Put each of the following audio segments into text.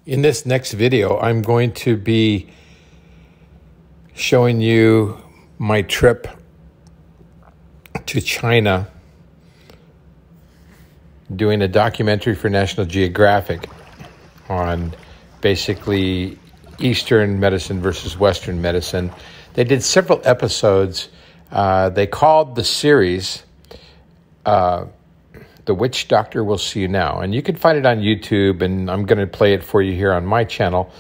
In this next video, I'm going to be showing you my trip to China, doing a documentary for National Geographic on basically Eastern medicine versus Western medicine. They did several episodes. They called the series The Witch Doctor Will See You Now. And you can find it on YouTube, and I'm going to play it for you here on my channel.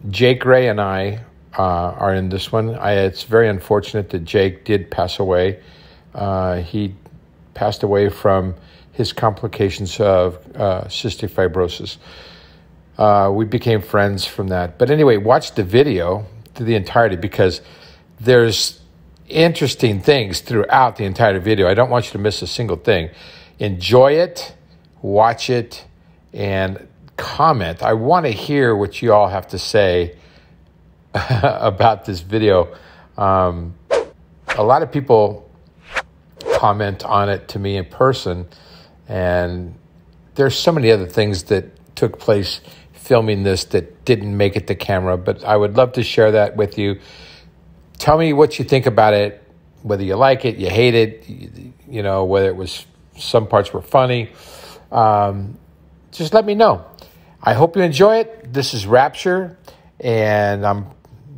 Jake Ray and I are in this one. It's very unfortunate that Jake did pass away. He passed away from his complications of cystic fibrosis. We became friends from that. But anyway, watch the video to the entirety because there's interesting things throughout the entire video. I don't want you to miss a single thing. Enjoy it, watch it, and comment. I want to hear what you all have to say about this video. A lot of people comment on it to me in person, and there's so many other things that took place filming this that didn't make it to camera, but I would love to share that with you. Tell me what you think about it, whether you like it, you hate it, you know, whether it was some parts were funny. Just let me know. I hope you enjoy it. This is Rapture, and I'm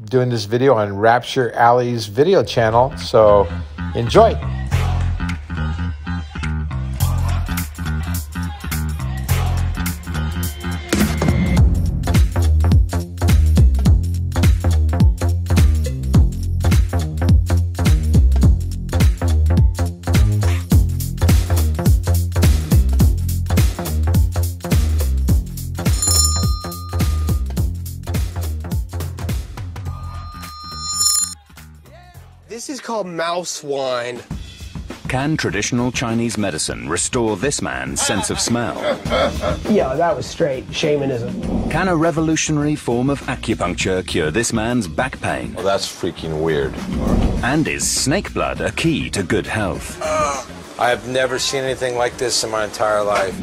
doing this video on Rapture Alley's video channel, so enjoy. This is called mouse wine. Can traditional Chinese medicine restore this man's sense of smell? Yeah, that was straight shamanism. Can a revolutionary form of acupuncture cure this man's back pain? Well, that's freaking weird. And is snake blood a key to good health? I have never seen anything like this in my entire life.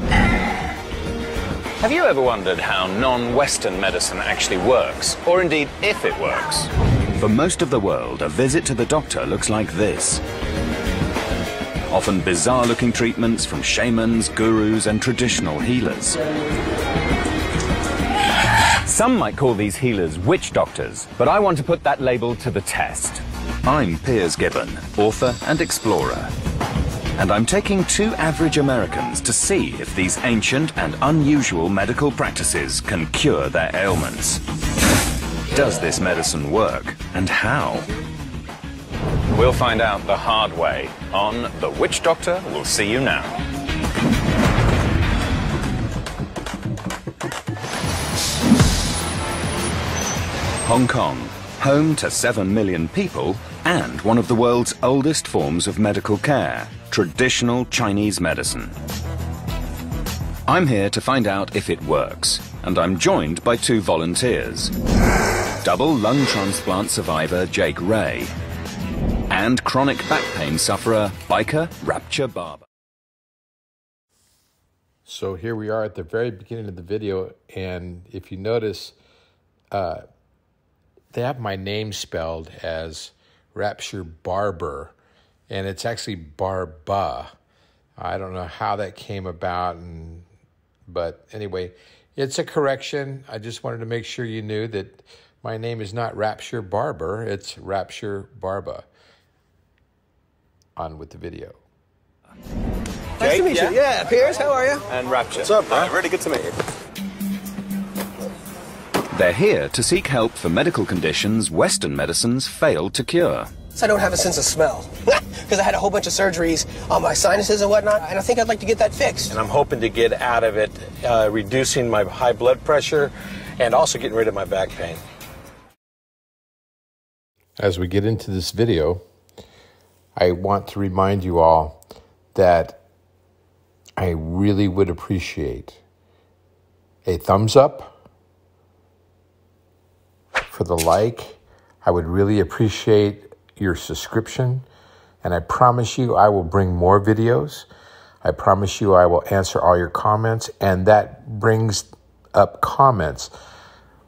Have you ever wondered how non-Western medicine actually works? Or indeed, if it works? For most of the world, a visit to the doctor looks like this. Often bizarre-looking treatments from shamans, gurus, and traditional healers. Some might call these healers witch doctors, but I want to put that label to the test. I'm Piers Gibbon, author and explorer. And I'm taking two average Americans to see if these ancient and unusual medical practices can cure their ailments. Does this medicine work, and how? We'll find out the hard way on The Witch Doctor Will See You Now. Hong Kong, home to 7 million people and one of the world's oldest forms of medical care, traditional Chinese medicine. I'm here to find out if it works, and I'm joined by two volunteers. Double lung transplant survivor Jake Ray and chronic back pain sufferer biker Rapture Barber. So here we are at the very beginning of the video, and if you notice, they have my name spelled as Rapture Barber, and it's actually Barba. I don't know how that came about, but anyway, it's a correction. I just wanted to make sure you knew that my name is not Rapture Barber, it's Rapture Barba. On with the video. Nice to meet you. Yeah, Piers, how are you? And Rapture. What's up, man? Really good to meet you. They're here to seek help for medical conditions Western medicines failed to cure. So I don't have a sense of smell. Because I had a whole bunch of surgeries on my sinuses and whatnot, and I think I'd like to get that fixed. And I'm hoping to get out of it, reducing my high blood pressure and also getting rid of my back pain. As we get into this video, I want to remind you all that I really would appreciate a thumbs up for the like. I would really appreciate your subscription, and I promise you I will bring more videos. I promise you I will answer all your comments, and that brings up comments.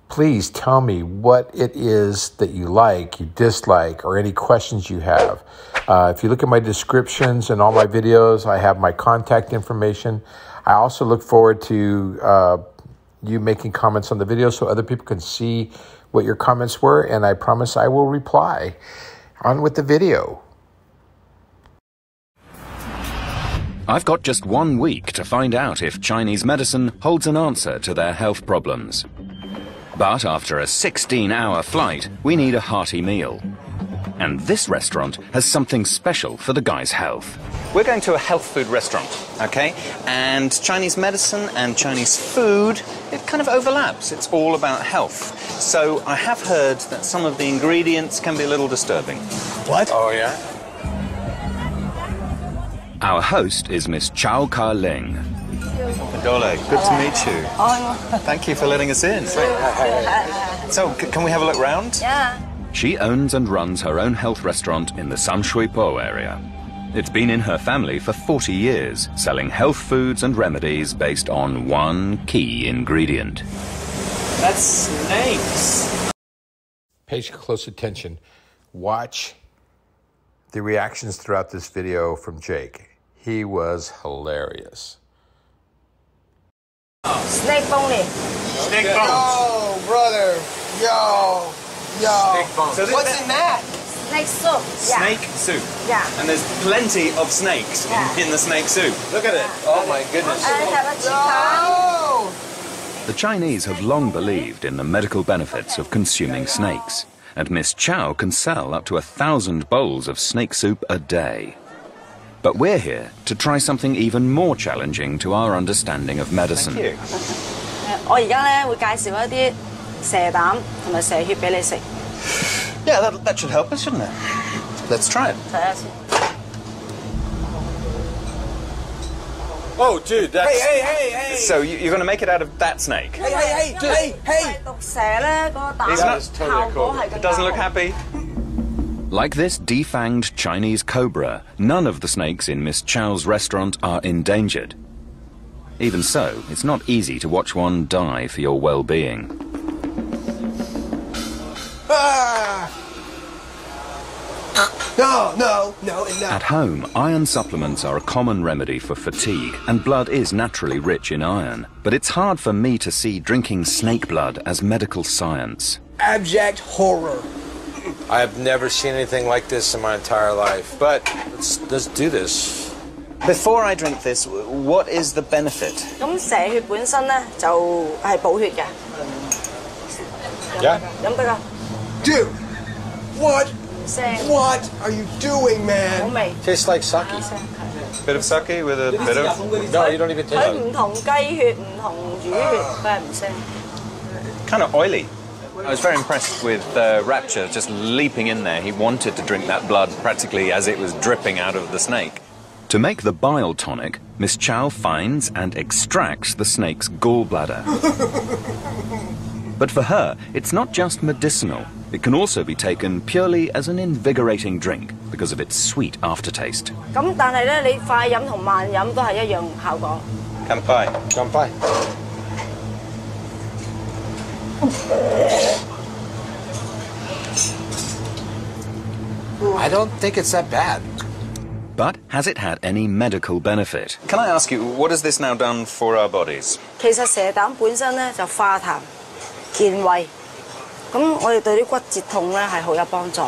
Please tell me what it is that you like, you dislike, or any questions you have. If you look at my descriptions and all my videos, I have my contact information. I also look forward to you making comments on the video so other people can see what your comments were, and I promise I will reply. On with the video. I've got just 1 week to find out if Chinese medicine holds an answer to their health problems. But after a 16-hour flight, we need a hearty meal. And this restaurant has something special for the guy's health. We're going to a health food restaurant, okay? And Chinese medicine and Chinese food, it kind of overlaps. It's all about health. So I have heard that some of the ingredients can be a little disturbing. What? Oh, yeah? Our host is Miss Chow Ka-Ling. Dole, good to meet you. Thank you for letting us in. So, can we have a look round? Yeah. She owns and runs her own health restaurant in the Sam Shui Po area. It's been in her family for 40 years, selling health foods and remedies based on one key ingredient. That's snakes. Pay close attention. Watch the reactions throughout this video from Jake. He was hilarious. Snake bone. Snake bones. Oh, brother. Yo. Snake bones. So What's in that? Snake soup. Yeah. Snake soup. Yeah. And there's plenty of snakes Yeah. in the snake soup. Look at it. Oh my goodness. I have a chicken. The Chinese have long believed in the medical benefits of consuming snakes, and Miss Chow can sell up to 1,000 bowls of snake soup a day. But we're here to try something even more challenging to our understanding of medicine. Thank you. 我而家咧會介紹一啲蛇膽同埋蛇血俾你食， Yeah, that should help us, shouldn't it? Let's try it. 睇下先。 Oh, dude, that's... Hey. So you're going to make it out of that snake? Hey. 毒蛇咧嗰個 He's 膽 not 效果係更加 It doesn't look 好 happy. Like this defanged Chinese cobra, none of the snakes in Miss Chow's restaurant are endangered. Even so, it's not easy to watch one die for your well-being. No. At home, iron supplements are a common remedy for fatigue, and blood is naturally rich in iron. But it's hard for me to see drinking snake blood as medical science. Abject horror. I have never seen anything like this in my entire life. But let's do this. Before I drink this, what is the benefit? 咁蛇血本身咧就係補血嘅。 Yeah. 飲得㗎， Dude, what 腥， are you doing, 好 man? 味。 Tastes like sake. 腥 Bit of sake with a bit of... No, you don't even 佢 taste 唔 it. 同雞血，唔同魚血，佢係唔腥。 kind of oily. I was very impressed with Rapture just leaping in there. He wanted to drink that blood practically as it was dripping out of the snake. To make the bile tonic, Miss Chow finds and extracts the snake's gallbladder. But for her, it's not just medicinal. It can also be taken purely as an invigorating drink because of its sweet aftertaste. 咁但係咧，你快飲同慢飲都係一樣效果。 Kanpai. Kanpai. I don't think it's that bad. But has it had any medical benefit? Can I ask you, what has this now done for our bodies? 其實蛇膽本身咧就化痰、健胃，咁我哋對啲骨折痛咧係好有幫助。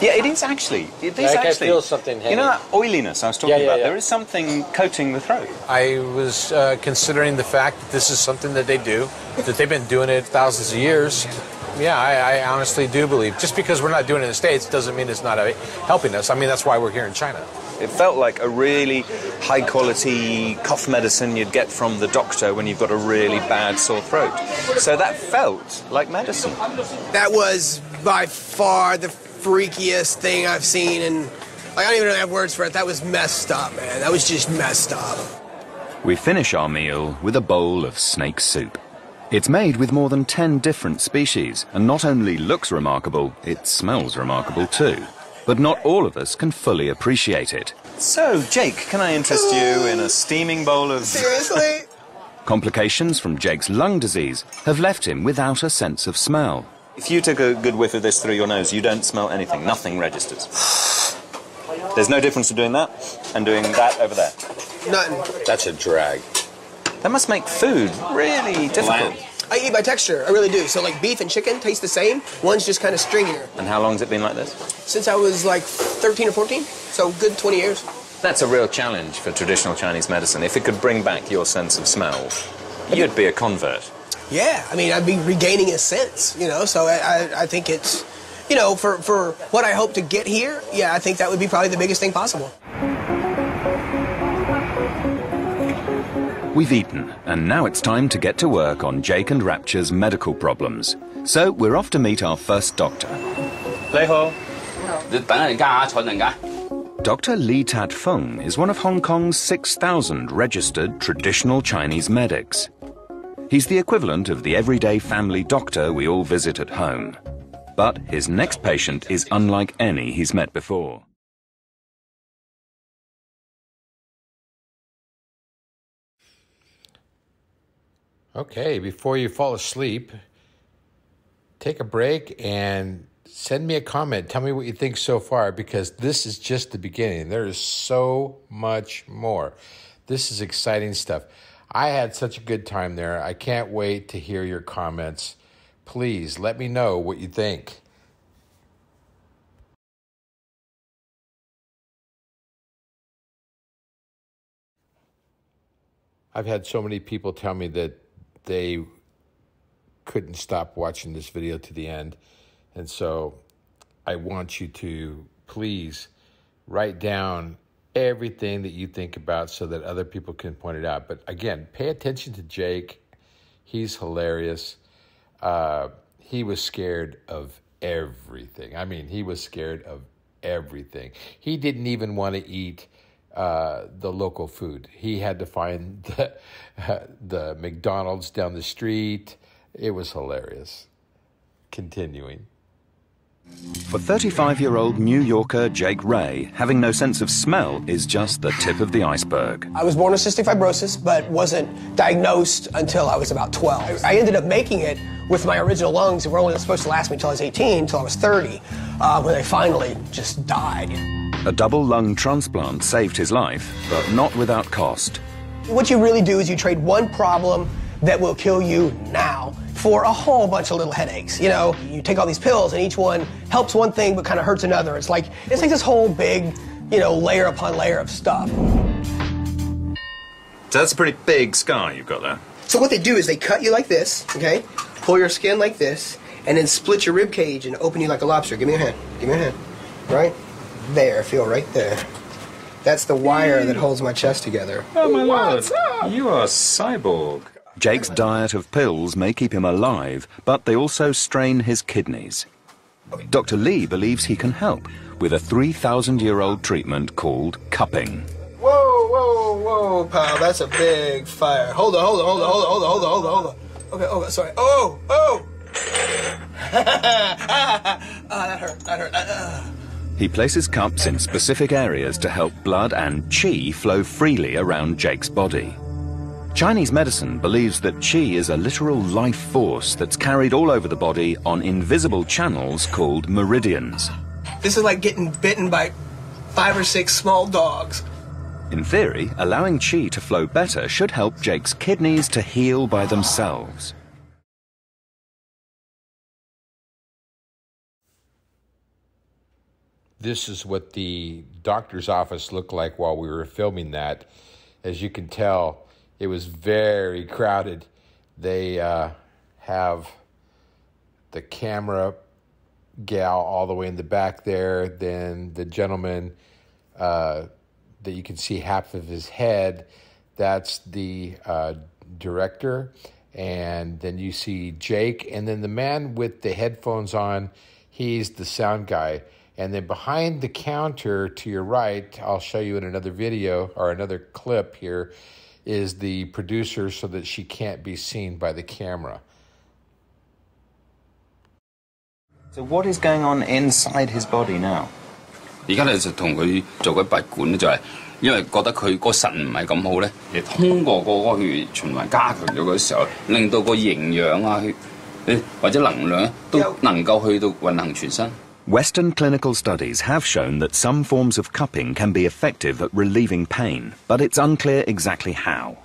Yeah, it is actually. It is Yeah, I can actually. feel something You know heavy. that oiliness I was talking Yeah, about? yeah. There is something coating the throat. I was considering the fact that this is something that they do, that they've been doing it thousands of years. Yeah, I honestly do believe. Just because we're not doing it in the States doesn't mean it's not helping us. I mean, that's why we're here in China. It felt like a really high-quality cough medicine you'd get from the doctor when you've got a really bad sore throat. So that felt like medicine. That was by far the freakiest thing I've seen, and I don't even have words for it. That was messed up, man. That was just messed up. We finish our meal with a bowl of snake soup. It's made with more than 10 different species, and not only looks remarkable, it smells remarkable too. But not all of us can fully appreciate it. So, Jake, can I interest you in a steaming bowl of... Seriously? Complications from Jake's lung disease have left him without a sense of smell. If you took a good whiff of this through your nose, you don't smell anything. Nothing registers. There's no difference to doing that and doing that over there. Nothing. That's a drag. That must make food really difficult. I eat by texture, I really do. So like beef and chicken taste the same. One's just kind of stringier. And how long has it been like this? Since I was like 13 or 14, so good 20 years. That's a real challenge for traditional Chinese medicine. If it could bring back your sense of smell, you'd be a convert. Yeah, I mean, I'd be regaining a sense, you know, so I think it's, you know, for what I hope to get here, yeah, I think that would be probably the biggest thing possible. We've eaten, and now it's time to get to work on Jake and Rapture's medical problems. So we're off to meet our first doctor. Dr. Li Tat Feng is one of Hong Kong's 6,000 registered traditional Chinese medics. He's the equivalent of the everyday family doctor we all visit at home. But his next patient is unlike any he's met before. Okay, before you fall asleep, take a break and send me a comment. Tell me what you think so far, because this is just the beginning. There is so much more. This is exciting stuff. I had such a good time there. I can't wait to hear your comments. Please let me know what you think. I've had so many people tell me that they couldn't stop watching this video to the end. And so I want you to please write down everything that you think about so that other people can point it out. But again, pay attention to Jake. He's hilarious. He was scared of everything. I mean, he was scared of everything. He didn't even want to eat the local food. He had to find the McDonald's down the street. It was hilarious. Continuing. For 35-year-old New Yorker Jake Ray, having no sense of smell is just the tip of the iceberg. I was born with cystic fibrosis, but wasn't diagnosed until I was about 12. I ended up making it with my original lungs that were only supposed to last me until I was 18, until I was 30, when they finally just died. A double lung transplant saved his life, but not without cost. What you really do is you trade one problem that will kill you now for a whole bunch of little headaches. You know, you take all these pills and each one helps one thing but kind of hurts another. It's like this whole big, you know, layer upon layer of stuff. So that's a pretty big scar you've got there. So what they do is they cut you like this, okay? Pull your skin like this, and then split your rib cage and open you like a lobster. Give me your hand. Give me your hand. Right there. Feel right there. That's the wire that holds my chest together. Oh my lord, you are cyborg. Jake's diet of pills may keep him alive, but they also strain his kidneys. Dr. Lee believes he can help with a 3,000-year-old treatment called cupping. Whoa, whoa, whoa, pal, that's a big fire. Hold on. Okay, oh, sorry. Oh! That hurt. He places cups in specific areas to help blood and qi flow freely around Jake's body. Chinese medicine believes that qi is a literal life force that's carried all over the body on invisible channels called meridians. This is like getting bitten by 5 or 6 small dogs. In theory, allowing qi to flow better should help Jake's kidneys to heal by themselves. This is what the doctor's office looked like while we were filming that. As you can tell, it was very crowded. They have the camera gal all the way in the back there. Then the gentleman that you can see half of his head, that's the director. And then you see Jake. And then the man with the headphones on, he's the sound guy. And then behind the counter to your right, I'll show you in another video or another clip here, is the producer so that she can't be seen by the camera. So what is going on inside his body now? 而家咧就同佢做緊拔管咧，就係因為覺得佢個腎唔係咁好咧，你通過個血液循環加強咗嘅時候，令到個營養啊、或者能量都能夠去到運行全身。Western clinical studies have shown that some forms of cupping can be effective at relieving pain, but it's unclear exactly how.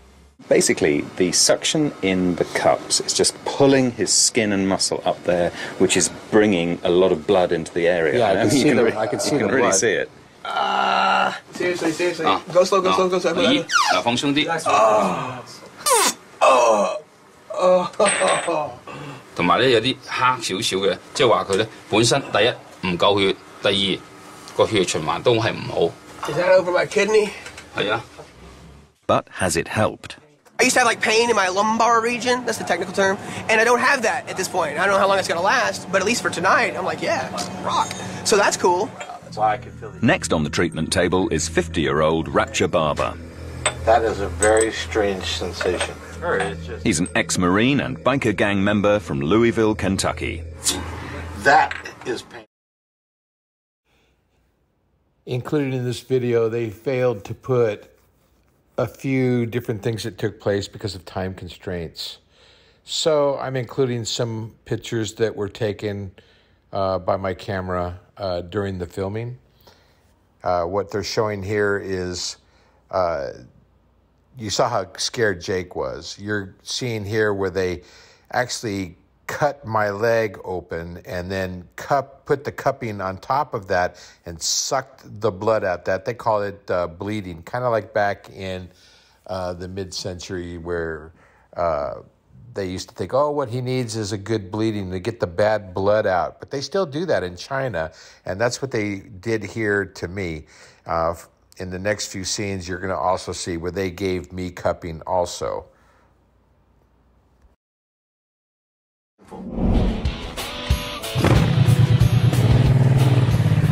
Basically, the suction in the cups is just pulling his skin and muscle up there, which is bringing a lot of blood into the area. Yeah, I can see the you can really see it. Seriously. Go slow. 嗱，放鬆啲。同埋咧有啲黑少少嘅，即係話佢咧本身第一唔夠血，第二個血液循環都係唔好。 Is that over my kidney? 係啊。But has it helped? I used to have like pain in my lumbar region, that's the technical term, and I don't have that at this point. I don't know how long it's gonna last, but at least for tonight, I'm like, yeah, rock. So that's cool. Next on the treatment table is 50-year-old Rapture Barber. That is a very strange sensation. He's an ex-Marine and biker gang member from Louisville, Kentucky. That is pain. Included in this video, they failed to put a few different things that took place because of time constraints. So I'm including some pictures that were taken by my camera during the filming. What they're showing here is, you saw how scared Jake was. You're seeing here where they actually cut my leg open and then put the cupping on top of that and sucked the blood out. That they call it bleeding, kind of like back in the mid-century where they used to think, oh, what he needs is a good bleeding to get the bad blood out. But they still do that in China, and that's what they did here to me. In the next few scenes, you're going to also see where they gave me cupping also.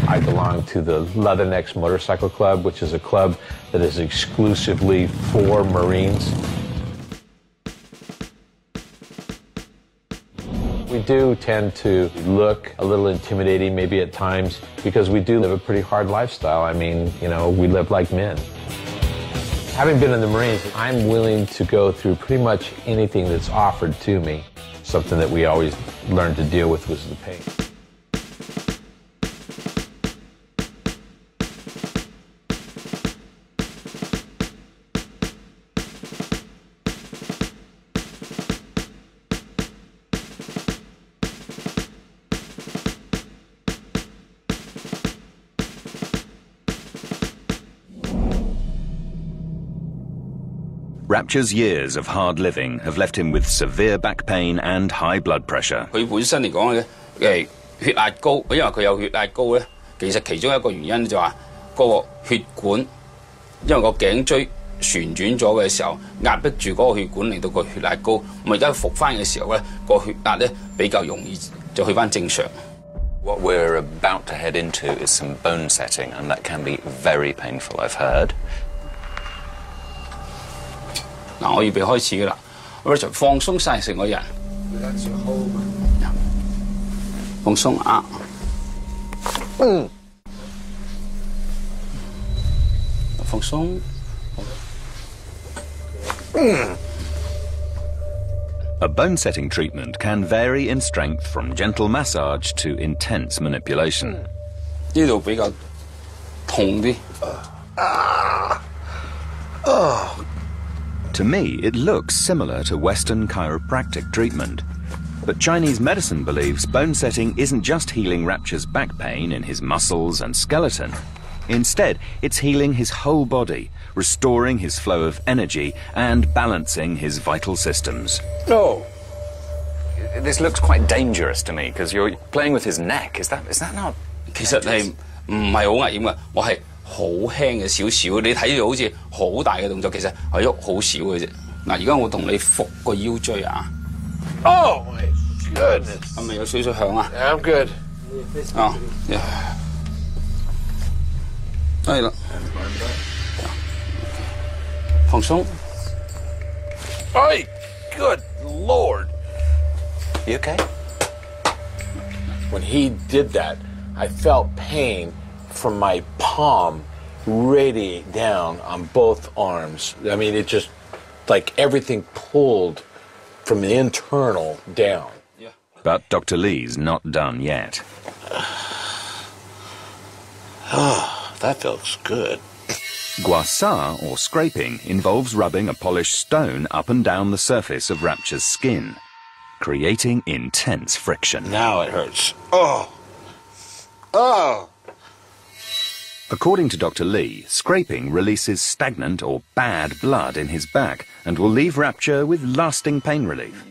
I belong to the Leathernecks Motorcycle Club, which is a club that is exclusively for Marines. We do tend to look a little intimidating maybe at times because we do live a pretty hard lifestyle. I mean, you know, we live like men. Having been in the Marines, I'm willing to go through pretty much anything that's offered to me. Something that we always learned to deal with was the pain. Rapture's years of hard living have left him with severe back pain and high blood pressure. 佢本身嚟講咧，血壓高，因為佢有血壓高咧，其實其中一個原因就話嗰個血管，因為個頸椎旋轉咗嘅時候，壓迫住嗰個血管，令到個血壓高。咁而家復翻嘅時候咧，個血壓咧比較容易就去翻正常。What we're about to head into is some bone setting, and that can be very painful, I've heard. 嗱，我預備開始噶啦 ，Richard 放鬆晒成個人，放鬆啊，放鬆。A bone setting treatment can vary in strength from gentle massage to intense manipulation. 呢度比較痛啲。To me, it looks similar to Western chiropractic treatment. But Chinese medicine believes bone setting isn't just healing Rapture's back pain in his muscles and skeleton. Instead, it's healing his whole body, restoring his flow of energy and balancing his vital systems. No. This looks quite dangerous to me because you're playing with his neck. Is that not? 其實係唔係好危險㗎？我係好輕嘅少少，你睇到好似好大嘅動作，其實係喐好少嘅啫。嗱，而家我同你伏個腰椎啊。Oh my goodness！ 係咪有少少響啊 ？I'm good。啊，係啦。放鬆。Hey, good Lord! You okay? When he did that, I felt pain from my palm radiate down on both arms. I mean, it just, like everything pulled from the internal down. Yeah. But Dr. Lee's not done yet. Oh, that feels good. Coarse, or scraping, involves rubbing a polished stone up and down the surface of Rapture's skin, creating intense friction. Now it hurts. Oh! Oh! According to Dr. Lee, scraping releases stagnant or bad blood in his back and will leave Rapture with lasting pain relief.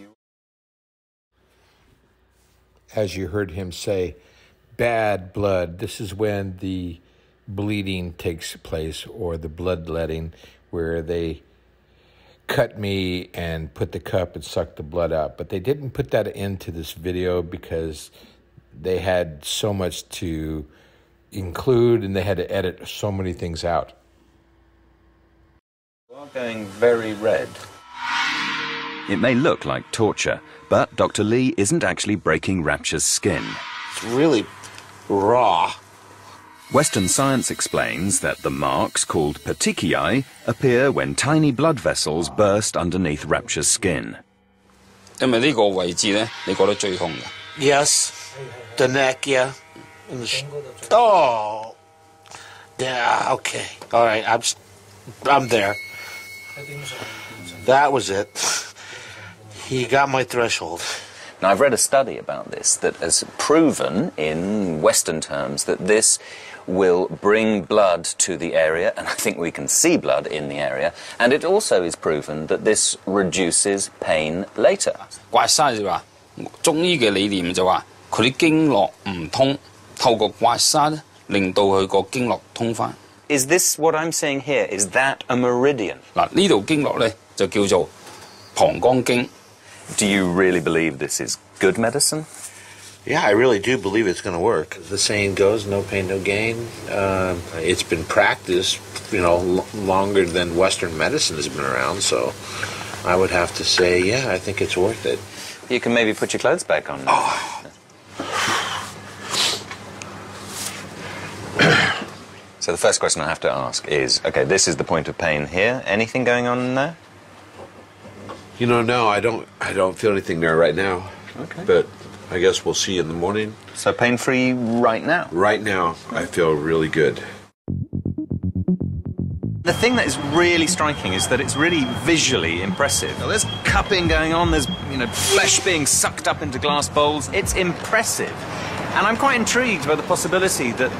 As you heard him say, bad blood, this is when the bleeding takes place, or the bloodletting, where they cut me and put the cup and suck the blood out. But they didn't put that into this video because they had so much to include and they had to edit so many things out. You are going very red. It may look like torture, but Dr. Lee isn't actually breaking Rapture's skin. It's really raw. Western science explains that the marks, called petechiae, appear when tiny blood vessels burst underneath Rapture's skin. 因為呢個位置咧，你覺得最痛嘅？ Yes. The neck, yeah. Oh. Yeah, okay. All right, I'm there. That was it. He got my threshold. Now, I've read a study about this that has proven, in Western terms, that this will bring blood to the area, and I think we can see blood in the area, and it also is proven that this reduces pain later. 刮痧就話，中醫嘅理念就話，佢啲經絡唔通，透過刮痧咧，令到佢個經絡通返。Is this what I'm seeing here? Is that a meridian? 嗱，呢度經絡咧就叫做膀胱經。Do you really believe this is good medicine? Yeah, I really do believe it's going to work. The saying goes, no pain, no gain. It's been practiced, longer than Western medicine has been around, so I would have to say, yeah, I think it's worth it. You can maybe put your clothes back on now. Oh. So the first question I have to ask is, okay, this is the point of pain here. Anything going on there? No, I don't feel anything there right now. Okay. But I guess we'll see in the morning. So pain-free right now? Right now, I feel really good. The thing that is really striking is that it's really visually impressive. Now, there's cupping going on, there's flesh being sucked up into glass bowls. It's impressive. And I'm quite intrigued by the possibility that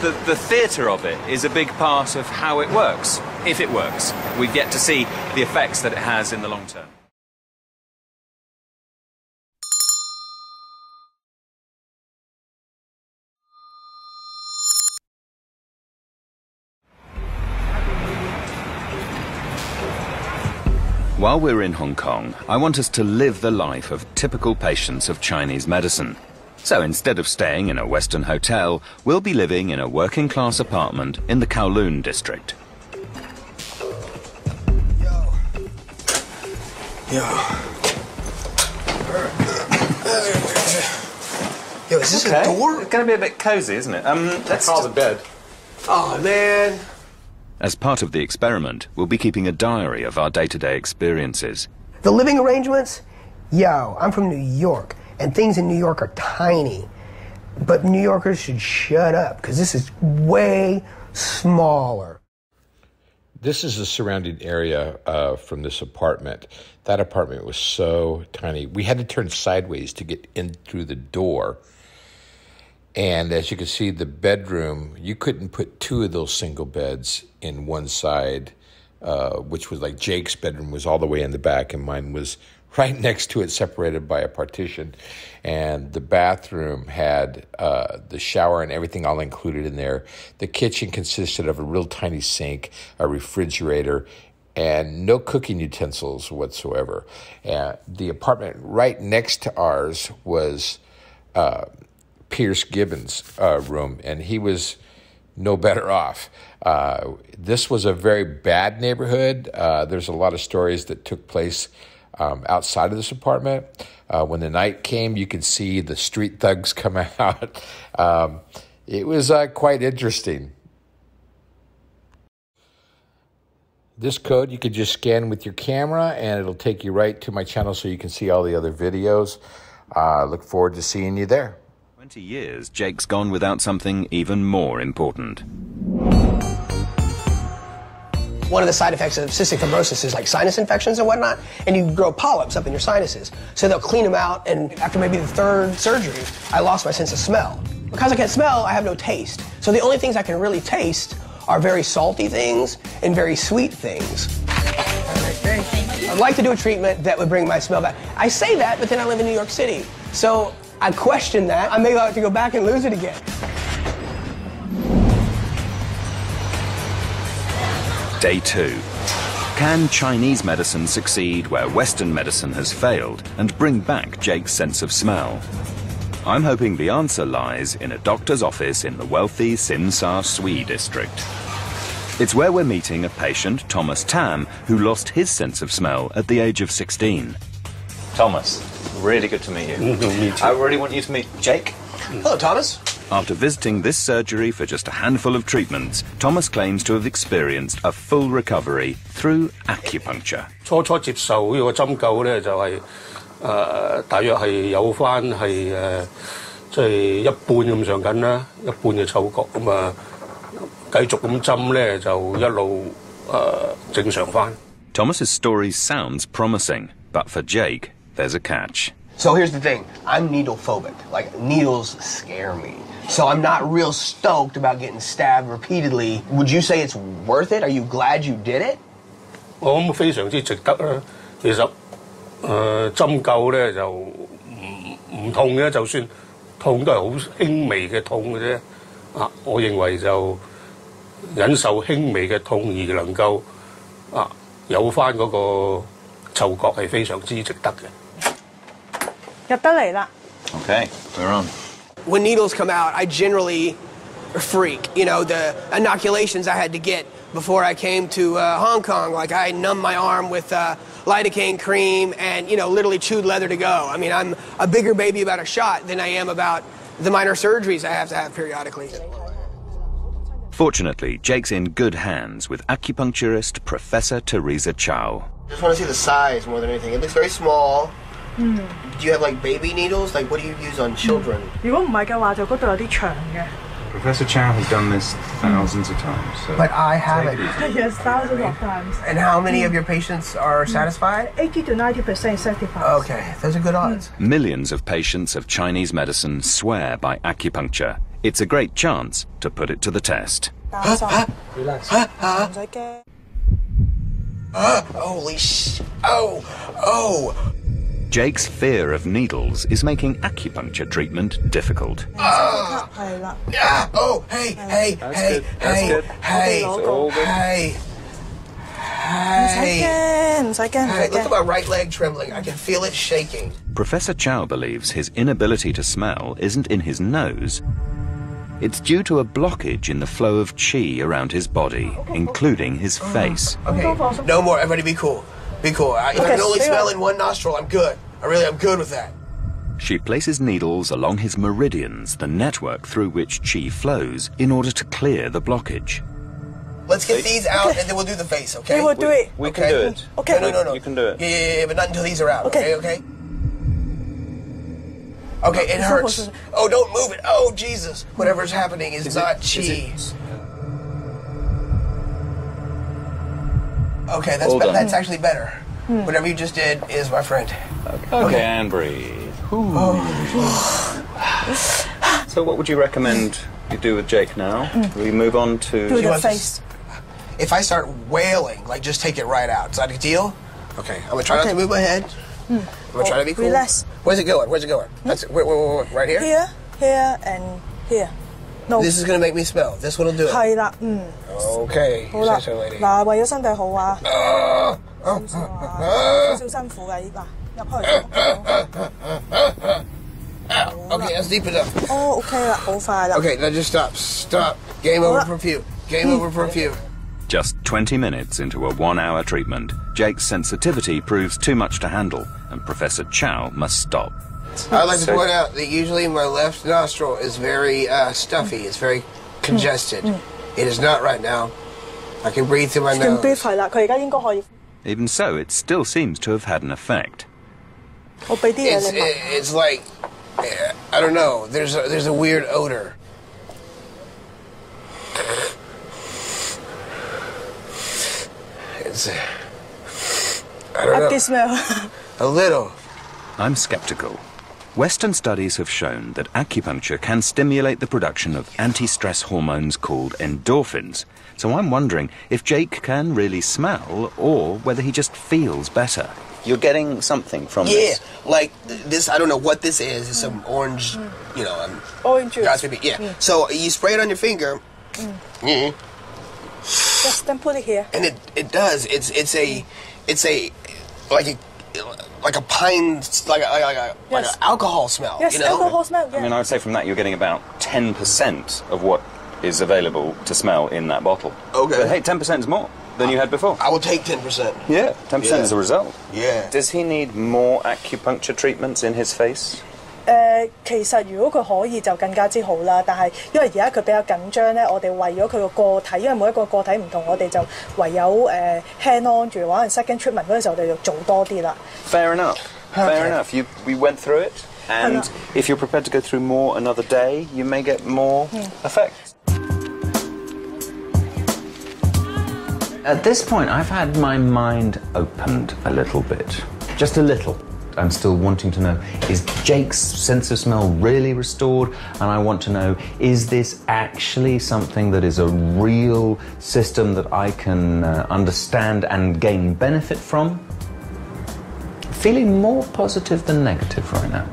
the theatre of it is a big part of how it works, if it works. We've yet to see the effects that it has in the long term. While we're in Hong Kong, I want us to live the life of typical patients of Chinese medicine. So instead of staying in a Western hotel, we'll be living in a working-class apartment in the Kowloon district. Yo, is this a door? It's going to be a bit cosy, isn't it? Let's call the bed. Oh, man. As part of the experiment, we'll be keeping a diary of our day-to-day experiences. The living arrangements? Yo, I'm from New York, and things in New York are tiny. But New Yorkers should shut up, because this is way smaller. This is the surrounding area from this apartment. That apartment was so tiny. We had to turn sideways to get in through the door. And as you can see, the bedroom, you couldn't put two of those single beds in one side, which was like Jake's bedroom was all the way in the back, and mine was right next to it, separated by a partition. And the bathroom had the shower and everything all included in there. The kitchen consisted of a real tiny sink, a refrigerator, and no cooking utensils whatsoever. The apartment right next to ours was Pierce Gibbons' room, and he was no better off. This was a very bad neighborhood. There's a lot of stories that took place outside of this apartment. When the night came, you could see the street thugs come out. It was quite interesting. This code you could just scan with your camera and it'll take you right to my channel so you can see all the other videos. Look forward to seeing you there. 20 years, Jake's gone without something even more important. One of the side effects of cystic fibrosis is like sinus infections and whatnot, and you grow polyps up in your sinuses. So they'll clean them out, and after maybe the third surgery, I lost my sense of smell. Because I can't smell, I have no taste. So the only things I can really taste are very salty things and very sweet things. I'd like to do a treatment that would bring my smell back. I say that, but then I live in New York City. So I question that. I may have to go back and lose it again. Day 2. Can Chinese medicine succeed where Western medicine has failed and bring back Jake's sense of smell? I'm hoping the answer lies in a doctor's office in the wealthy Sin Sa Sui district. It's where we're meeting a patient, Thomas Tam, who lost his sense of smell at the age of 16. Thomas, really good to meet you. Me too. I really want you to meet Jake. Hello, Thomas. After visiting this surgery for just a handful of treatments, Thomas claims to have experienced a full recovery through acupuncture. 初接受呢個針灸咧，就係大約係有翻係即係一半咁上緊啦，一半嘅嗅覺咁啊，繼續咁針咧就一路正常翻。Thomas's story sounds promising, but for Jake, there's a catch. So here's the thing, I'm needle phobic. Like, needles scare me. So I'm not real stoked about getting stabbed repeatedly. Would you say it's worth it? Are you glad you did it? 我諗非常之值得啦。其實針灸咧就唔痛嘅，就算痛都係好輕微嘅痛嘅啫。我認為就忍受輕微嘅痛而能夠有翻嗰個嗅覺係非常之值得嘅。入得嚟啦。 Okay, we're on. When needles come out, I generally freak. You know, the inoculations I had to get before I came to Hong Kong, like I numbed my arm with lidocaine cream and, you know, literally chewed leather to go. I mean, I'm a bigger baby about a shot than I am about the minor surgeries I have to have periodically. Fortunately, Jake's in good hands with acupuncturist Professor Teresa Chow. Just want to see the size more than anything. It looks very small. Do you have like baby needles? Like what do you use on children? 如果唔係嘅話，就嗰度有啲長嘅。 Professor Chow has done this thousands of times. So But I haven't. Yes, thousands of times. And how many of your patients are satisfied? 80 to 90% satisfied. Okay, those are good odds. Millions of patients of Chinese medicine swear by acupuncture. It's a great chance to put it to the test. Relax. 唔使驚。 Holy sh! Oh! Jake's fear of needles is making acupuncture treatment difficult. Hey! Look at my right leg trembling. I can feel it shaking. Professor Chow believes his inability to smell isn't in his nose. It's due to a blockage in the flow of qi around his body, including his face. Okay, no more. Everybody be cool. Be cool. If I can only smell in one nostril, I'm good. I'm good with that. She places needles along his meridians, the network through which qi flows, in order to clear the blockage. Let's get these out and then we'll do the face, okay? We will do it. We can do it. Okay. No. You can do it. Yeah, but not until these are out, okay? Okay, it hurts. Oh, don't move it. Oh, Jesus. Whatever's happening is not chi. Okay, that's actually better. Whatever you just did is my friend. Okay, and breathe. So what would you recommend you do with Jake now? We move on to... Do the face. If I start wailing, like just take it right out. Is that a deal? Okay, I'm gonna try not to move my head. I'm gonna try to be cool. Relax. Where's it going? That's it. Wait, right here? Here, and here. No. This is gonna make me smell. This one'll do it. 係啦，Okay. 好啦， say so, lady. 嗱，為咗身體好啊，少少辛苦嘅，嗱，入去。Okay, that's deep enough. 哦 ，OK 啦，好快啦。 Okay, now just stop. Game over for a few. Game over for a few. Just 20 minutes into a 1-hour treatment, Jake's sensitivity proves too much to handle, and Professor Chow must stop. I'd like to point out that usually my left nostril is very stuffy. It's very congested. It is not right now. I can breathe through my nose. Even so, it still seems to have had an effect. It's like, I don't know, there's a weird odor. It's, I don't know. Smell. A little. I'm skeptical. Western studies have shown that acupuncture can stimulate the production of anti-stress hormones called endorphins. So I'm wondering if Jake can really smell or whether he just feels better. You're getting something from this? Yeah, like this, I don't know what this is. It's some orange, you know. Orange juice. Yeah. So you spray it on your finger. Just then put it here. And it does. It's a like a pine, like an alcohol smell. Yes, you know? alcohol smell. Yeah. I mean, I would say from that you're getting about 10% of what is available to smell in that bottle. Okay. But hey, 10% is more than you had before. I will take 10%. Yeah, 10% is a result. Yeah. Does he need more acupuncture treatments in his face? 其實如果佢可以就更加之好啦，但係因為而家佢比較緊張咧，我哋為咗佢個體，因為每一個個體唔同，我哋就唯有hand on 住，可能 second treatment 嗰陣時候我哋就做多啲啦。Fair enough. Fair enough. We went through it, and if you're prepared to go through more another day, you may get more effects. At this point, I've had my mind opened a little bit, just a little. I'm still wanting to know, is Jake's sense of smell really restored? And I want to know, is this actually something that is a real system that I can understand and gain benefit from? Feeling more positive than negative right now.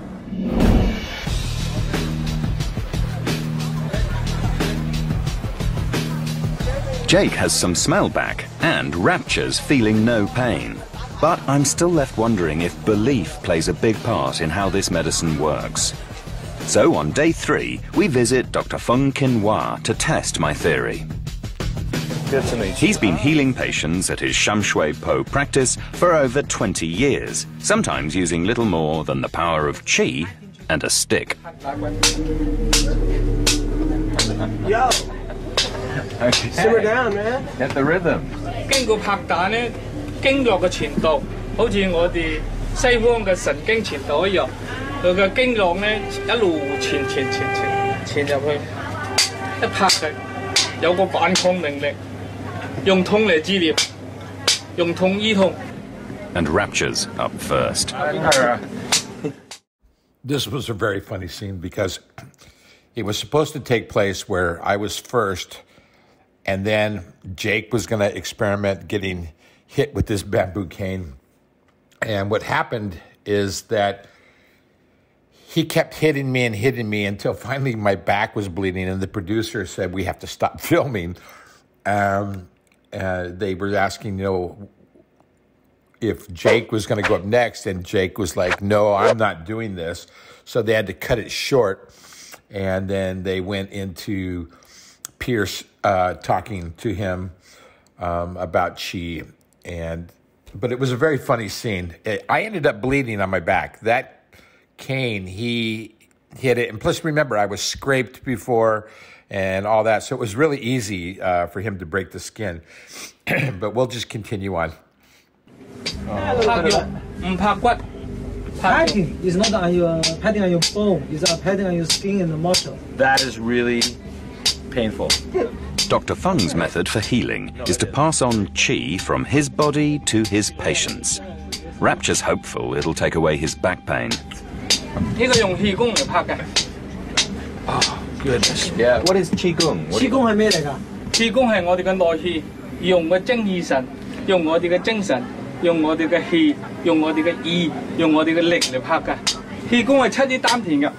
Jake has some smell back, and Rapture's feeling no pain. But I'm still left wondering if belief plays a big part in how this medicine works. So on day 3, we visit Dr. Feng Kin Hua to test my theory. Good to meet you. He's been healing patients at his Sham Shui Po practice for over 20 years, sometimes using little more than the power of qi and a stick. Yo! Okay. Simmer down, man. Get the rhythm. 經過拍打呢，經絡嘅前度，好似我哋西方嘅神經前度一樣，佢嘅經絡呢一路傳入去，一拍佢有個反抗能力，用痛嚟治療，用痛醫痛。And Rapture's up first. This was a very funny scene because it was supposed to take place where I was first, and then Jake was going to experiment getting hit with this bamboo cane. And what happened is that he kept hitting me until finally my back was bleeding, and the producer said, we have to stop filming. They were asking, if Jake was going to go up next, and Jake was like, no, I'm not doing this. So they had to cut it short, and then they went into Pierce talking to him about qi. But it was a very funny scene. I ended up bleeding on my back. That cane, he hit it. And plus, remember, I was scraped before and all that. So it was really easy for him to break the skin. But we'll just continue on. Patting is not on your patting on your bone, it's patting on your skin and the muscle. That is really painful. Dr. Feng's method for healing is to pass on qi from his body to his patients. Rapture's hopeful it'll take away his back pain. Oh, goodness. Yeah. What is qigong? Qigong 係咩嚟㗎？氣功係我哋嘅內氣，用個精氣神，用我哋嘅精神，用我哋嘅氣，用我哋嘅意，用我哋嘅力嚟拍㗎。氣功係出於丹田㗎。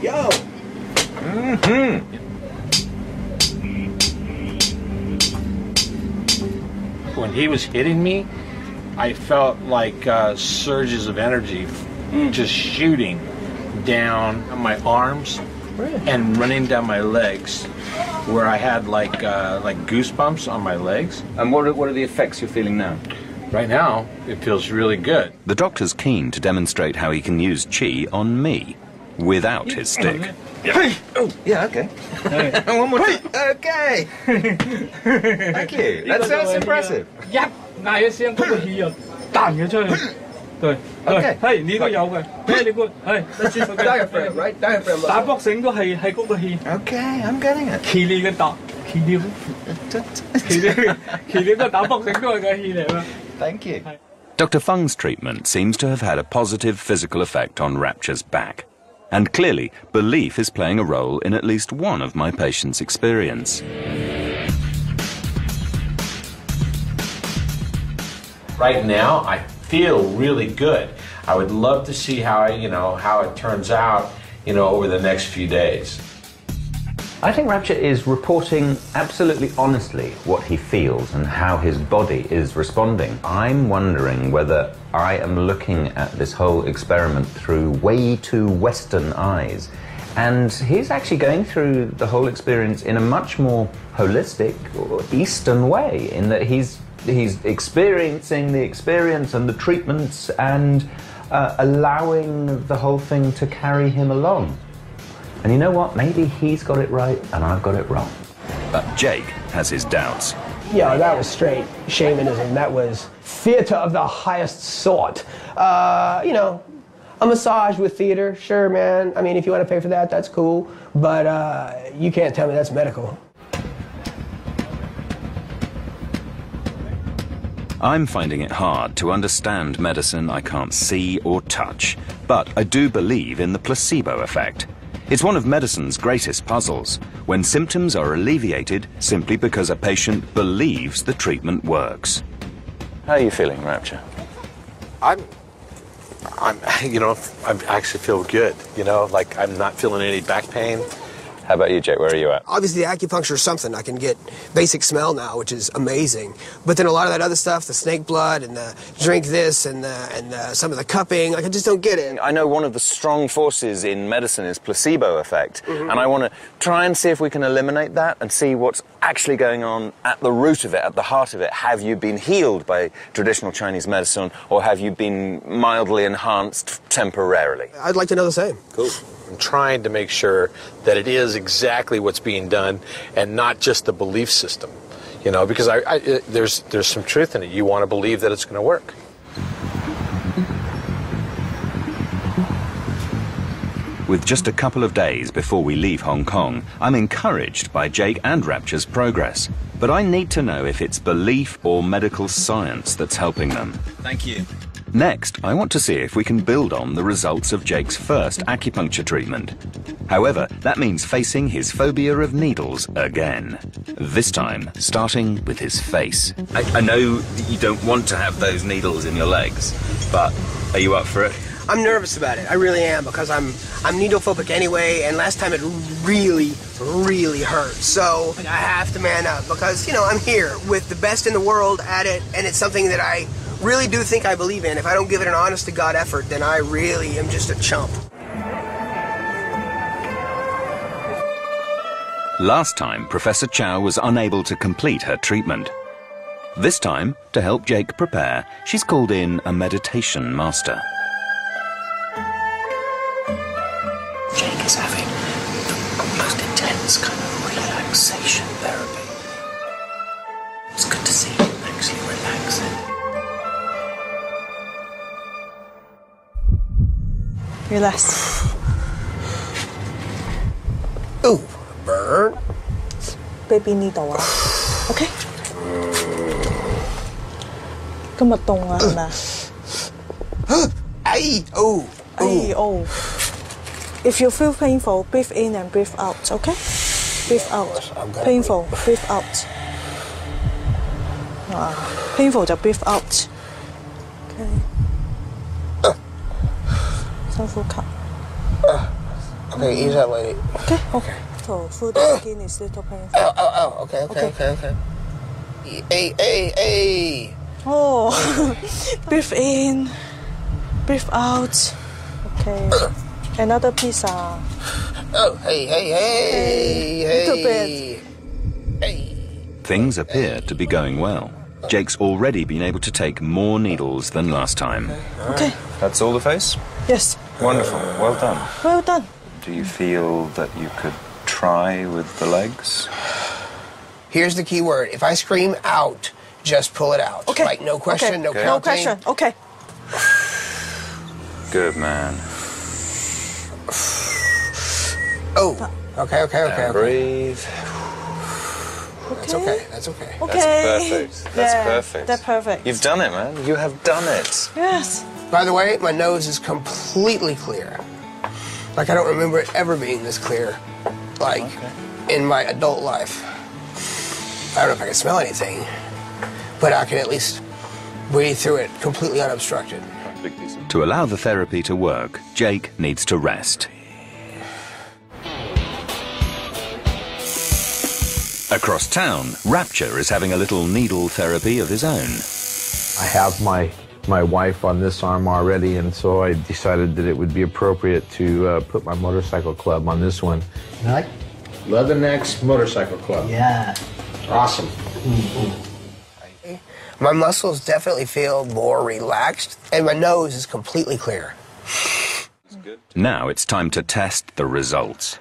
Yo! When he was hitting me, I felt like surges of energy just shooting down my arms and running down my legs, where I had like goosebumps on my legs. And what are the effects you're feeling now? Right now, it feels really good. The doctor's keen to demonstrate how he can use qi on me. without his stick. Hey! Oh, yeah, okay. One more time. Okay. Thank you. That's impressive. 一嗌一聲，嗰個氣又彈咗出去。對，係呢個有嘅，very good，係。Diaphragm, right? Diaphragm. 打搏繩都係嗰個氣。Okay, I'm getting it. 氣你嘅打，氣你個打搏繩都係個氣嚟嘛。Thank you. Dr. Feng's treatment seems to have had a positive physical effect on Rapture's back. And clearly, belief is playing a role in at least one of my patients' experience. Right now, I feel really good. I would love to see how it turns out, over the next few days. I think Rapture is reporting absolutely honestly what he feels and how his body is responding. I'm wondering whether I am looking at this whole experiment through way too Western eyes. And he's actually going through the whole experience in a much more holistic or Eastern way, in that he's experiencing the experience and the treatments and allowing the whole thing to carry him along. And you know what? Maybe he's got it right and I've got it wrong. But Jake has his doubts. Yeah, that was straight shamanism. That was theater of the highest sort. A massage with theater, sure, man. I mean, if you want to pay for that, that's cool. But you can't tell me that's medical. I'm finding it hard to understand medicine I can't see or touch, but I do believe in the placebo effect. It's one of medicine's greatest puzzles, when symptoms are alleviated simply because a patient believes the treatment works. How are you feeling, Rapture? I actually feel good, like I'm not feeling any back pain. How about you, Jake? Where are you at? Obviously, the acupuncture is something. I can get basic smell now, which is amazing. But then a lot of that other stuff, the snake blood and the drink this and some of the cupping, I just don't get it. I know one of the strong forces in medicine is placebo effect. And I want to try and see if we can eliminate that and see what's actually going on at the root of it, at the heart of it. Have you been healed by traditional Chinese medicine, or have you been mildly enhanced temporarily? I'd like to know the same. Cool. I'm trying to make sure that it is exactly what's being done and not just the belief system, because there's some truth in it. You want to believe that it's going to work. With just a couple of days before we leave Hong Kong, I'm encouraged by Jake and Rapture's progress. But I need to know if it's belief or medical science that's helping them. Thank you. Next, I want to see if we can build on the results of Jake's first acupuncture treatment. However, that means facing his phobia of needles again. This time, starting with his face. I know that you don't want to have those needles in your legs, but are you up for it? I'm nervous about it. I really am, because I'm needle phobic anyway, and last time it really, really hurt. So I have to man up, because, I'm here with the best in the world at it, and it's something that I really do think I believe in. If I don't give it an honest-to-God effort, then I really am just a chump. Last time, Professor Chow was unable to complete her treatment. This time, to help Jake prepare, she's called in a meditation master. Jake is having the most intense kind of relaxation therapy. It's good to see him actually relaxing. Relax. Ooh, burn. Baby needle 啊 ，OK。今日凍啊，係咪啊？哎哦，哎哦。If you feel painful, breathe in and breathe out. OK. Breathe out. Painful, breathe out. Painful 就 breathe out. OK. 深呼吸。Okay, ease that lady. Okay, okay. So food skin is little painful. Oh. Okay. Hey. Oh, breathe in, breathe out. Okay. Another pizza. Oh, hey. Little bit. Hey. Things appear to be going well. Jake's already been able to take more needles than last time. Okay. That's all the face? Yes. Wonderful. Well done. Well done. Do you feel that you could try with the legs? Here's the key word. If I scream out, just pull it out. Okay. Like, no question, okay. no counting. No question. Okay. Good man. Oh. Okay. Breathe. That's okay. That's okay. Okay. That's perfect. That's perfect. That's perfect. You've done it, man. You have done it. Yes. By the way, my nose is completely clear. Like, I don't remember it ever being this clear, like, in my adult life. I don't know if I can smell anything, but I can at least breathe through it completely unobstructed. To allow the therapy to work, Jake needs to rest. Across town, Rapture is having a little needle therapy of his own. I have my wife on this arm already, and so I decided that it would be appropriate to put my motorcycle club on this one. Like Leathernecks Motorcycle Club. Yeah. Awesome. My muscles definitely feel more relaxed, and my nose is completely clear. Now it's time to test the results.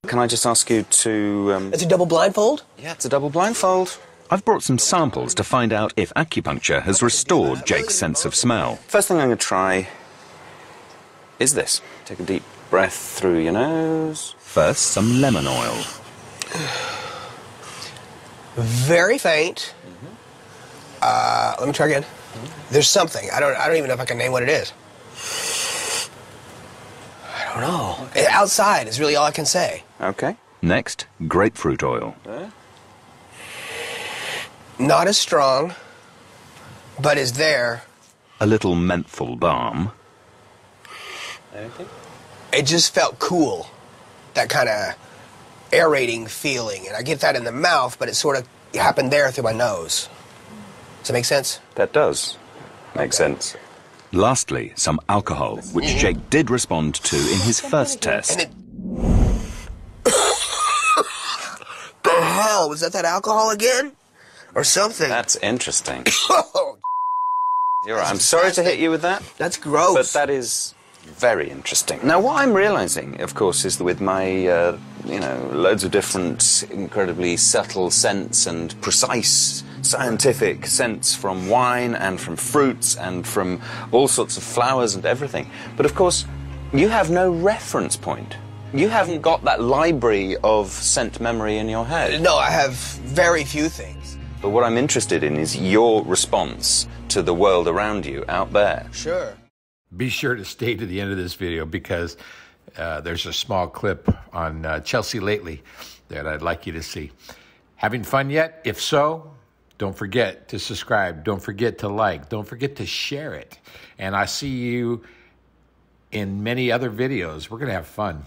Can I just ask you to... It's a double blindfold? Yeah, it's a double blindfold. I've brought some samples to find out if acupuncture has restored Jake's sense of smell. First thing I'm going to try is this. Take a deep breath through your nose. First, some lemon oil. Very faint. Let me try again. There's something. I don't even know if I can name what it is. I don't know. Outside is really all I can say. Okay. Next, grapefruit oil. Not as strong, but is there. A little menthol balm. Anything? It just felt cool. That kind of aerating feeling. And I get that in the mouth, but it sort of happened there through my nose. Does that make sense? That does make sense. Lastly, some alcohol, which Jake did respond to in his first test. The hell? Was that alcohol again? Or something? That's interesting. You're right. I'm sorry to hit you with that. That's gross. But that is very interesting. Now, what I'm realizing, of course, is that with my, loads of different incredibly subtle scents and precise scientific scents from wine and from fruits and from all sorts of flowers and everything. But, of course, you have no reference point. You haven't got that library of scent memory in your head. No, I have very few things. But what I'm interested in is your response to the world around you out there. Sure. Be sure to stay to the end of this video because there's a small clip on Chelsea lately that I'd like you to see. Having fun yet? If so, don't forget to subscribe. Don't forget to like. Don't forget to share it. And I see you in many other videos. We're going to have fun.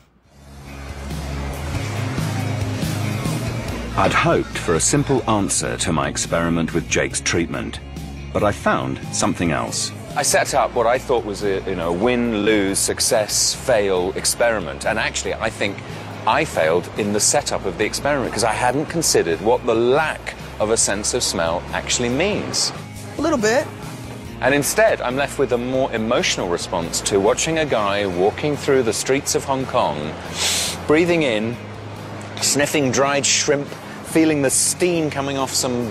I'd hoped for a simple answer to my experiment with Jake's treatment, but I found something else. I set up what I thought was a win, lose, success, fail experiment. And actually, I think I failed in the setup of the experiment because I hadn't considered what the lack of a sense of smell actually means. A little bit. And instead, I'm left with a more emotional response to watching a guy walking through the streets of Hong Kong, breathing in, sniffing dried shrimp, feeling the steam coming off some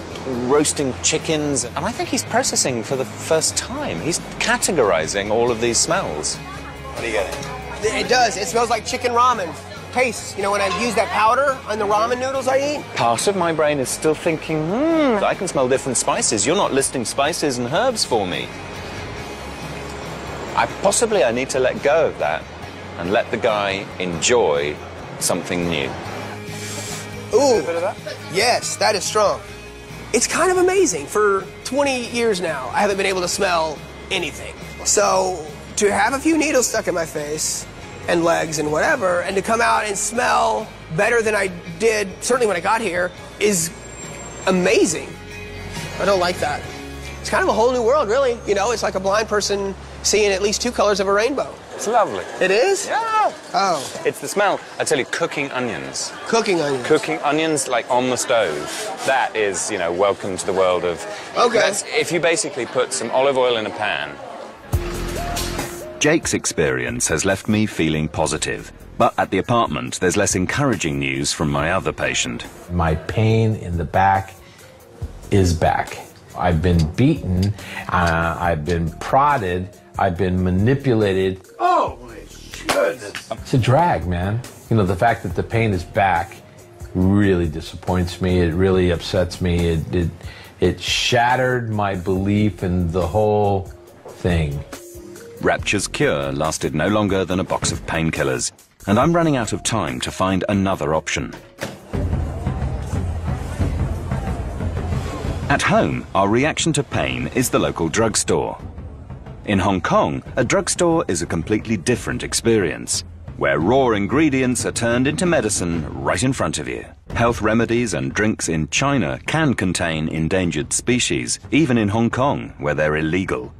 roasting chickens. And I think he's processing for the first time. He's categorizing all of these smells. What are you getting? It does. It smells like chicken ramen. Tastes, when I use that powder on the ramen noodles I eat. Part of my brain is still thinking, I can smell different spices. You're not listing spices and herbs for me. I need to let go of that and let the guy enjoy something new. Ooh, yes, that is strong. It's kind of amazing. For 20 years now, I haven't been able to smell anything. So to have a few needles stuck in my face and legs and whatever, and to come out and smell better than I did, certainly when I got here, is amazing. I don't like that. It's kind of a whole new world, really. It's like a blind person seeing at least two colors of a rainbow. It's lovely. It is? Yeah. Oh. It's the smell. I tell you, cooking onions. Cooking onions. Cooking onions, like on the stove. That is, welcome to the world of... Okay. If you basically put some olive oil in a pan, Jake's experience has left me feeling positive. But at the apartment, there's less encouraging news from my other patient. My pain in the back is back. I've been beaten, I've been prodded, I've been manipulated. Oh my goodness. It's a drag, man. You know, the fact that the pain is back really disappoints me. It really upsets me. It shattered my belief in the whole thing. Rapture's cure lasted no longer than a box of painkillers, and I'm running out of time to find another option. At home, our reaction to pain is the local drugstore. In Hong Kong, a drugstore is a completely different experience, where raw ingredients are turned into medicine right in front of you. Health remedies and drinks in China can contain endangered species, even in Hong Kong, where they're illegal.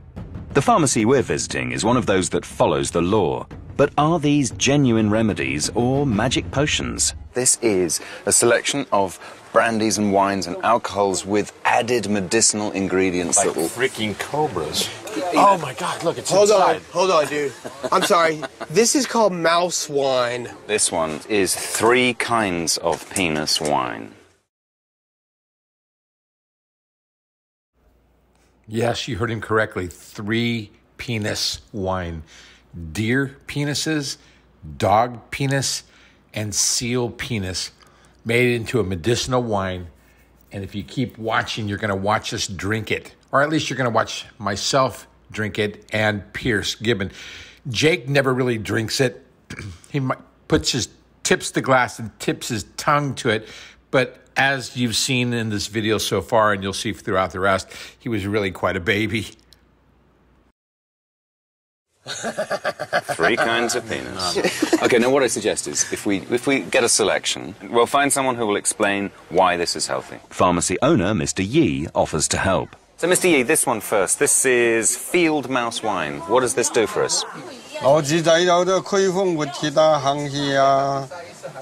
The pharmacy we're visiting is one of those that follows the law. But are these genuine remedies or magic potions? This is a selection of brandies and wines and alcohols with added medicinal ingredients Like that will... freaking cobras. Oh my God, look, it's Hold inside. on, dude. I'm sorry. This is called mouse wine. This one is 3 kinds of penis wine. Yes, you heard him correctly. 3 penis wine. Deer penises, dog penis, and seal penis made into a medicinal wine. And if you keep watching, you're going to watch us drink it. Or at least you're going to watch myself drink it and Pierce Gibbon. Jake never really drinks it. He tips the glass and tips his tongue to it. But as you've seen in this video so far, and you'll see throughout the rest, he was really quite a baby. 3 kinds of penis. Okay, now what I suggest is, if we get a selection, we'll find someone who will explain why this is healthy. Pharmacy owner Mr. Yi offers to help. So, Mr. Yi, this one first. This is field mouse wine. What does this do for us? 腦子仔有啲驅風活鐵啊、行氣啊，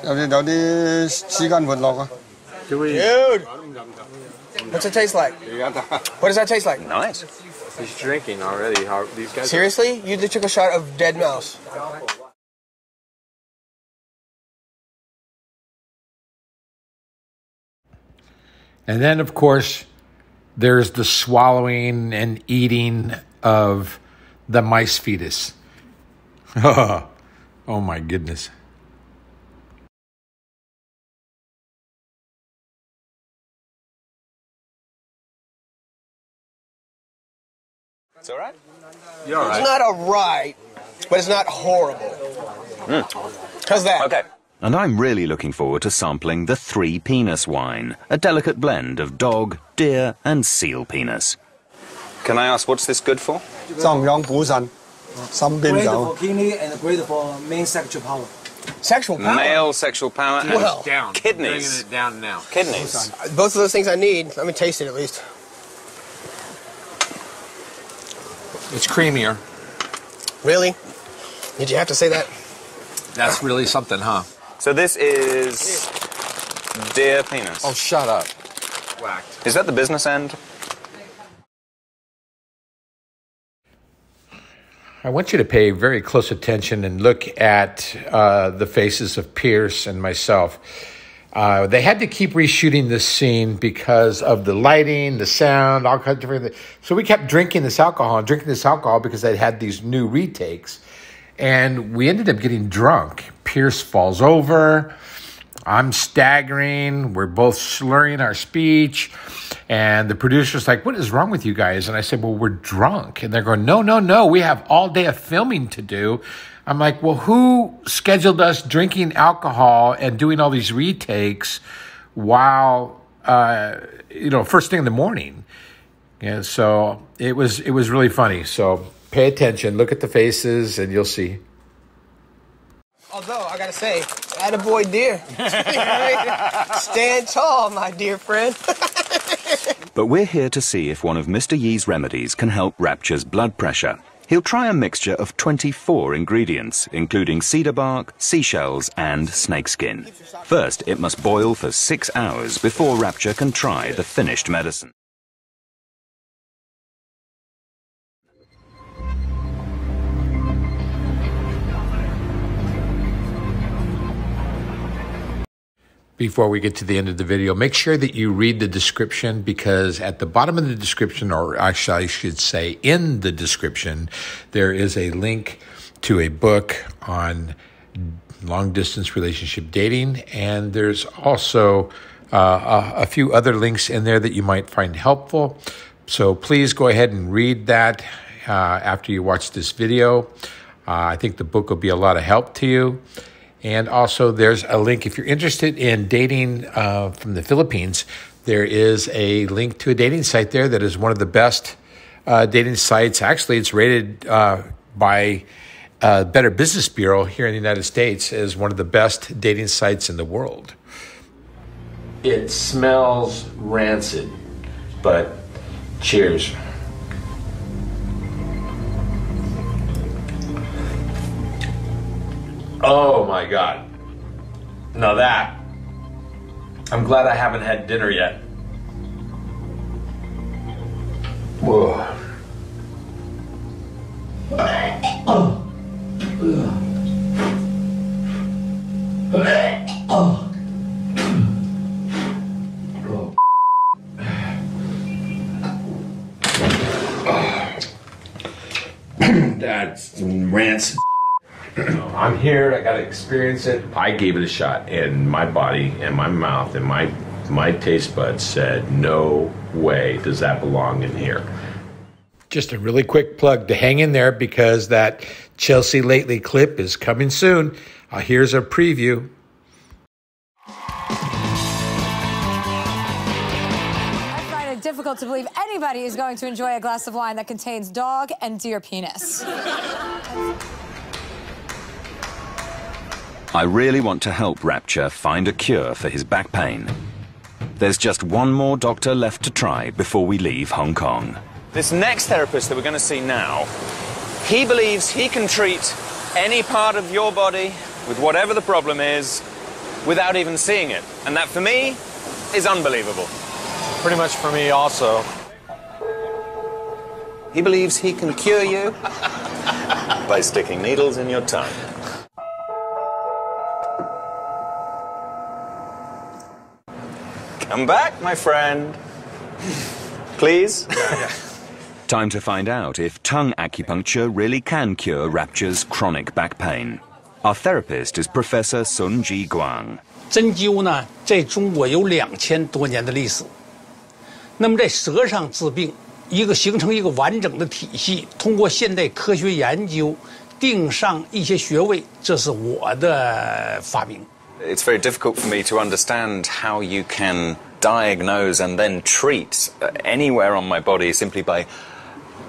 有啲絲筋活絡啊。Dude, what's it taste like? What does that taste like? Nice. He's drinking already. How these guys? Seriously? You took a shot of dead mouse. And then, of course, there's the swallowing and eating of the mice fetus. Oh, my goodness. It's all right? You're all right. It's not a right, but it's not horrible. How's that? Okay. And I'm really looking forward to sampling the 3 penis wine, a delicate blend of dog, deer, and seal penis. Can I ask, what's this good for? 壯陽補腎，心邊 Great 有 for kidney and great for main sexual power. Sexual power? Male sexual power and Well, Down. kidneys. Bringing it down now. Kidneys. Both of those things I need. Let me taste it at least. It's creamier. Really? Did you have to say that? That's really something, huh? So this is deer penis. Oh, shut up. Whacked. Is that the business end? I want you to pay very close attention and look at the faces of Pierce and myself. They had to keep reshooting this scene because of the lighting, the sound, all kinds of different things. So we kept drinking this alcohol because they had these new retakes. And we ended up getting drunk. Pierce falls over. I'm staggering. We're both slurring our speech. And the producer's like, what is wrong with you guys? And I said, well, we're drunk. And they're going, no. We have all day of filming to do. I'm like, well, who scheduled us drinking alcohol and doing all these retakes while, first thing in the morning? And so it was really funny. So pay attention, look at the faces, and you'll see. Although, I gotta say, attaboy dear. Stand tall, my dear friend. But we're here to see if one of Mr. Yi's remedies can help Rapture's blood pressure. He'll try a mixture of 24 ingredients, including cedar bark, seashells, and snakeskin. First, it must boil for 6 hours before Rapture can try the finished medicine. before we get to the end of the video, make sure that you read the description, because at the bottom of the description, or actually I should say in the description, there is a link to a book on long-distance relationship dating, and there's also a few other links in there that you might find helpful. So please go ahead and read that after you watch this video. I think the book will be a lot of help to you. And also there's a link, if you're interested in dating from the Philippines, there is a link to a dating site there that is one of the best dating sites. Actually, it's rated by Better Business Bureau here in the United States as one of the best dating sites in the world. It smells rancid, but cheers. Oh my God. Now that, I'm glad I haven't had dinner yet. Whoa. That's rancid. I'm here, I gotta experience it. I gave it a shot, and my body and my mouth and my taste buds said, no way does that belong in here. Just a really quick plug to hang in there, because that Chelsea Lately clip is coming soon. Here's a preview. I find it difficult to believe anybody is going to enjoy a glass of wine that contains dog and deer penis. I really want to help Rapture find a cure for his back pain. There's just one more doctor left to try before we leave Hong Kong. This next therapist that we're going to see now, he believes he can treat any part of your body with whatever the problem is without even seeing it. And that, for me, is unbelievable. Pretty much for me also. He believes he can cure you by sticking needles in your tongue. Come back, my friend. Please. Time to find out if tongue acupuncture really can cure Rapture's chronic back pain. Our therapist is Professor Sun Ji Guang. 针灸呢，在中国有2000多年的历史。那么在舌上治病，形成一个完整的体系，通过现代科学研究，定上一些穴位，这是我的发明。 It's very difficult for me to understand how you can diagnose and then treat anywhere on my body simply by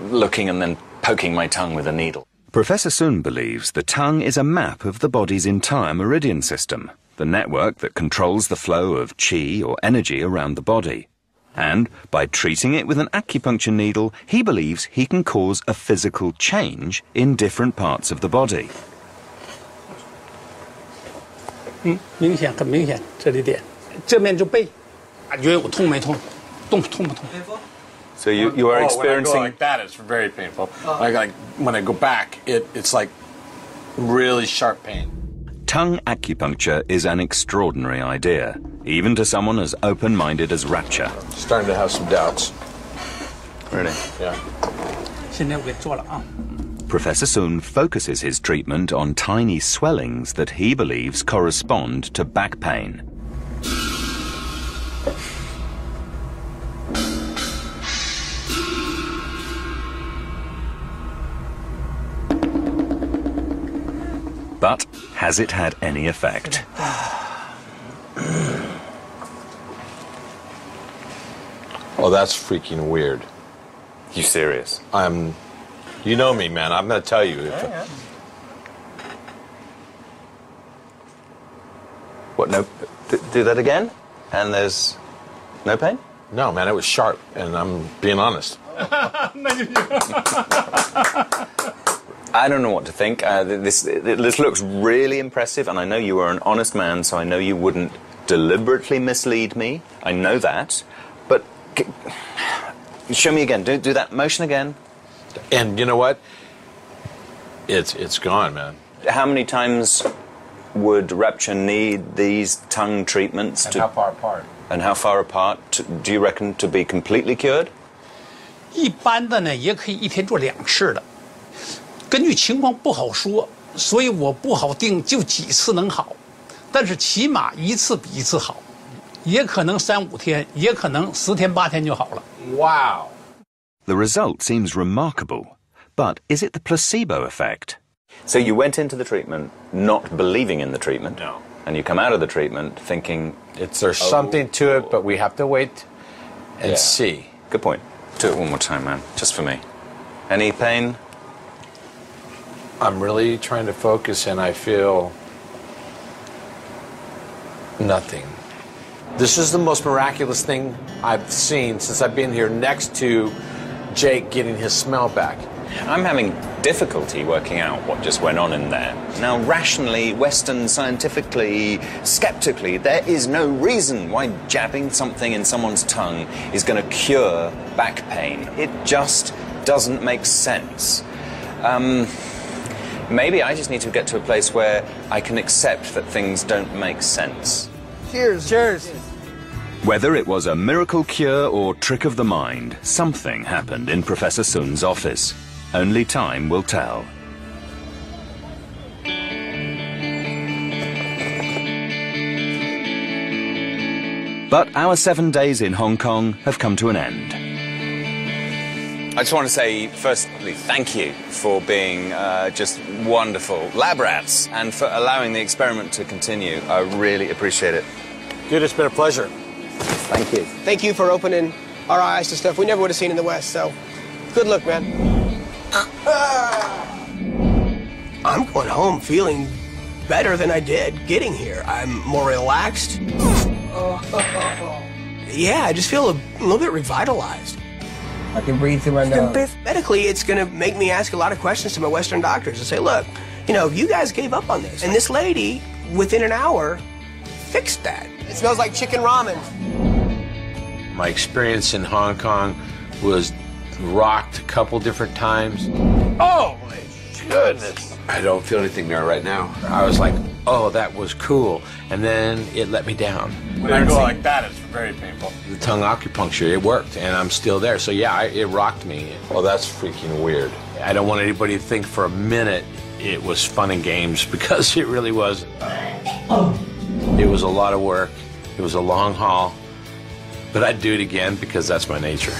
looking and then poking my tongue with a needle. Professor Sun believes the tongue is a map of the body's entire meridian system, the network that controls the flow of qi or energy around the body. And by treating it with an acupuncture needle, he believes he can cause a physical change in different parts of the body. 明显，很明显，这里点，这面就背，感觉有痛没痛？痛不痛？ So you are experiencing... When I go like that, it's very painful. Like when I go back, it's like really sharp pain. Tongue acupuncture is an extraordinary idea, even to someone as open-minded as Rapture. Starting to have some doubts. Really? Yeah. 现在我给做了啊。 Professor Sun focuses his treatment on tiny swellings that he believes correspond to back pain. But has it had any effect? Oh, that's freaking weird. You serious? You know me, man. I'm going to tell you. What, no? Do that again? And there's no pain? No, man, it was sharp, and I'm being honest. I don't know what to think. This looks really impressive, and I know you are an honest man, so I know you wouldn't deliberately mislead me. I know that. But show me again. Do that motion again. And you know what? It's gone, man. How many times would Rapture need these tongue treatments? And how far apart? And how far apart do you reckon to be completely cured? 一般的呢，也可以一天做2次的，根据情况不好说，所以我不好定就几次能好，但是起码1次比1次好，也可能3、5天，也可能10天8天就好了。Wow. The result seems remarkable, but is it the placebo effect? So you went into the treatment not believing in the treatment? No. And you come out of the treatment thinking... There's something to it, but we have to wait and see. Good point. Do it one more time, man, just for me. Any pain? I'm really trying to focus, and I feel nothing. This is the most miraculous thing I've seen since I've been here, next to Jake getting his smell back. I'm having difficulty working out what just went on in there. Now, rationally, Western, scientifically, skeptically, there is no reason why jabbing something in someone's tongue is going to cure back pain. It just doesn't make sense. Maybe I just need to get to a place where I can accept that things don't make sense. Cheers. Cheers. Whether it was a miracle cure or trick of the mind, something happened in Professor Sun's office. Only time will tell. But our 7 days in Hong Kong have come to an end. I just want to say, firstly, thank you for being just wonderful lab rats and for allowing the experiment to continue. I really appreciate it. Dude, it's been a pleasure. Thank you. Thank you for opening our eyes to stuff we never would have seen in the West, so good luck, man. I'm going home feeling better than I did getting here. I'm more relaxed. Yeah, I just feel a little bit revitalized. I can breathe through my nose. Medically, it's going to make me ask a lot of questions to my Western doctors and say, look, you know, you guys gave up on this. And this lady, within an hour, fixed that. It smells like chicken ramen. My experience in Hong Kong was rocked a couple different times. Oh my goodness. I don't feel anything there right now. I was like, oh, that was cool. And then it let me down. When I go like that, it's very painful. The tongue acupuncture, it worked, and I'm still there. So yeah, it rocked me. Well, that's freaking weird. I don't want anybody to think for a minute it was fun and games, because it really wasn't. It was a lot of work. It was a long haul. But I'd do it again because that's my nature.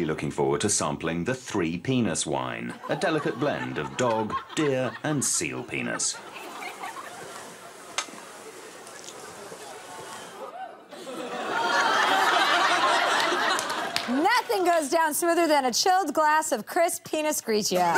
Looking forward to sampling the 3 penis wine, a delicate blend of dog, deer and seal penis. Nothing goes down smoother than a chilled glass of crisp penis grigio.